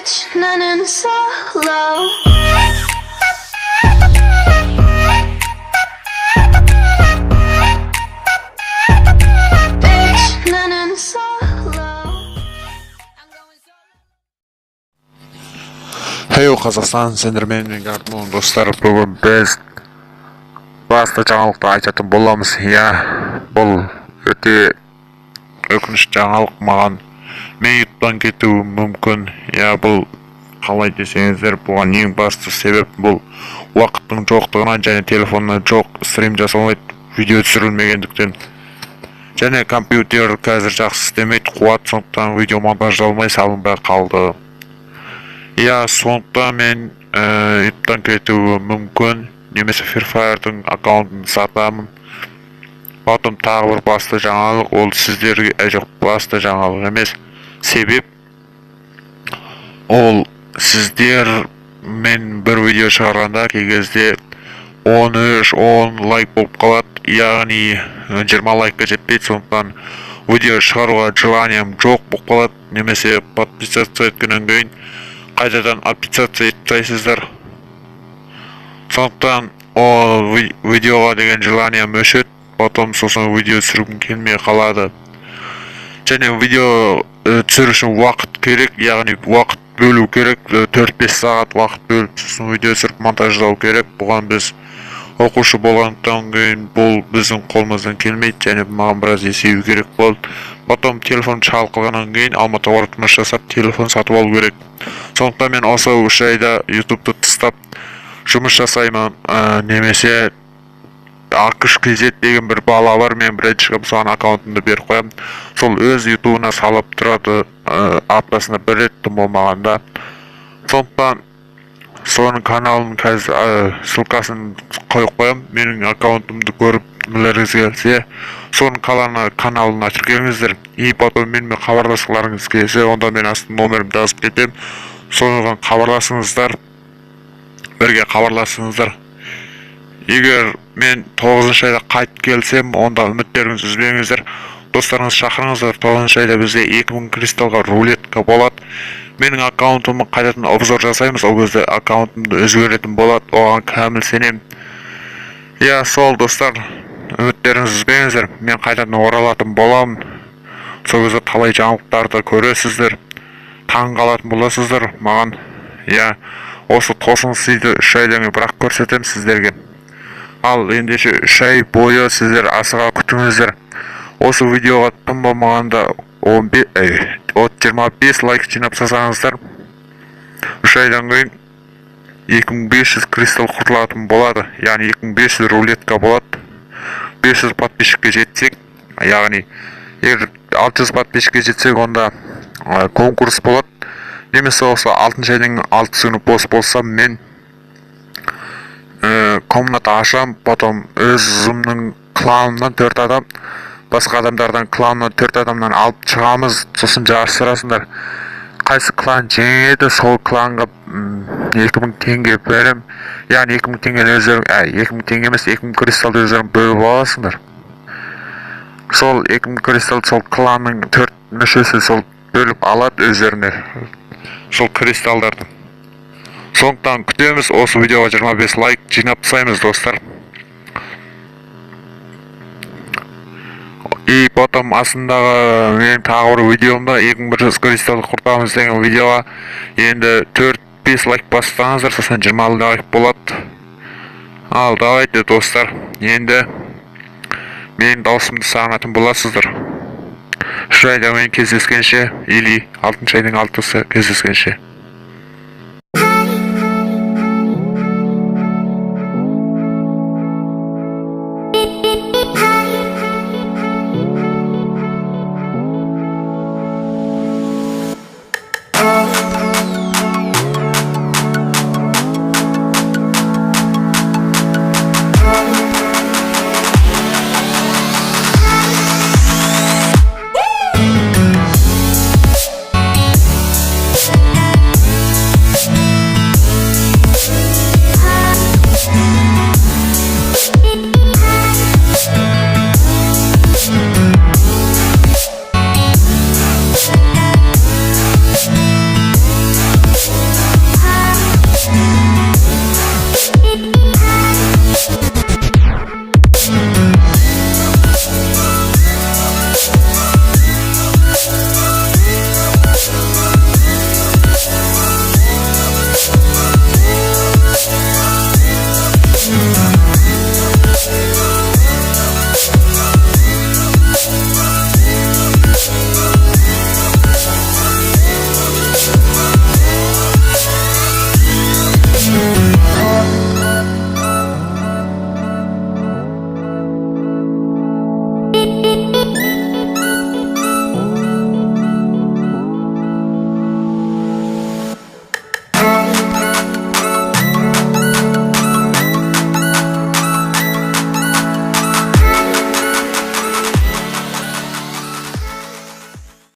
Вечнен solo. Вечнен solo. Хей, Қазақстан, сендермен мен Гартмун достар, бүгін біз басты жаңалықты айтатын боламыз. Бұл өте өкінішті жаңалық маған. Мен ютубтан кетуі мүмкін. Бұл қалай десеңіздер, бұған ең басты себеп бұл уақыттың жоқтығынан және телефоннан жоқ стрим жасалмайды, видео түсірілмегендіктен. Және компьютер қазір жақсы істемейді, қуат, сондықтан видео монтаждалмай салынбай қалды. Сондықтан мен ютубтан кетуі мүмкін, немесе Free Fire'дың аккаунтын сатамын. Потом тағы бір басты жаңалық, ол сіздерге жоқ, басты жаңалық емес. Себеп ол сіздер мен бір видео шығарғанда кей кезде 13-10 лайк болып қалады, яғни 20 лайкқа жетпейді. Сондықтан видео шығаруға желанием жоқ болып қалады, немесе подписаться еткеннен кейін қайтадан подписаться етпейсіздер. Сондықтан ол видеоға деген желанием өшеді, потом сосын видео түсіргім келмей қалады. Және видео түсіру үшін уақыт керек, яғни уақыт бөлу керек, 4-5 сағат уақыт бөліп сосын видео түсіріп монтаждау керек. Бұған біз оқушы болғандықтан кейін бұл біздің қолымыздан келмейді, және маған біраз есею керек болды. Потом телефон шалқылғаннан кейін Алматыға жұмыс жасап телефон сатып алу керек. Сондықтан мен осы 3 айда ютубты тастап жұмыс жасаймын, немесе ақш кезет деген бір бала бар, мен бірінші шығып соған аккаунтымды беріп қоямын. Сол өз ютубына салып тұрады, аптасына бір рет тым болмағанда. Сондықтан соның каналын қазір ссылкасын қойып қоямын. Менің аккаунтымды көріп білеріңіз келсе, соның каналына тіркеліңіздер. Потом менімен хабарласқыларыңыз келсе, онда мен астын номерімді жазып кетем. Соған хабарласыңыздар, бірге хабарласыңыздар. Егер мен 9-шы айда қайтып келсем, онда үміттеріңізді үзбеңіздер. Достарыңыз шақырыңыздар. 9-шы айда бізде 2000 кристалға рулетка болады. Менің аккаунтымы қайтадан обзор жасаймыз, ол кезде аккаунтымды өзгеретін болады, оған кәміл сенем. Сол достар, үміттеріңізді үзбеңіздер. Мен қайтадан оралатын боламын. Сол кезде талай жаңалықтарды көресіздер, таң қалатын боласыздар маған. Осы тосын сыйды 3 айдан бірақ көрсетем сіздерге. Ал ендеше 3 ай бойы сіздер асыға күтіңіздер. Осы видеоға тым болмағанда 25 лайк жинап тастасаңыздар, 3 айдан кейін 2500 кристалл құрылатын болады, яғни 2500 рулетка болады. 500 подписчикке жетсек, яғни егер 600 подписчикке жетсек, онда конкурс болады. Немесе осы 6-шы айдың 6 күні бос болса, мен комната ашам, потом өзімнің кланымнан 4 адам, басқа адамдардан кланынан 4 адамнан алып шығамыз, сосын жарыстырасыңдар. Қайсы клан жеңеді, сол кланға 2000 теңге берем. Яғни 2000 теңгені өздерің, 2000 теңге емес, 2000 кристалды өздерің бөліп аласыңдар. Сол 2000 кристал сол кланның 4 мүшесі сол бөліп алады өздеріне, сол кристалдарды. Сондықтан күтеміз, осы видеоға 25 лайк жинап тастаймыз достар. Потом астындағы мен тағы бір видеомда 2100 кристалды құртамыз деген видеоға енді 4-5 лайк бастаңыздар, сосын 20 лайк болады. Ал давайте достар, енді мен даусымды сағынатын боласыздар. 3 айда мен кездескенше, или 6-шы айдың 6-сы кездескенше.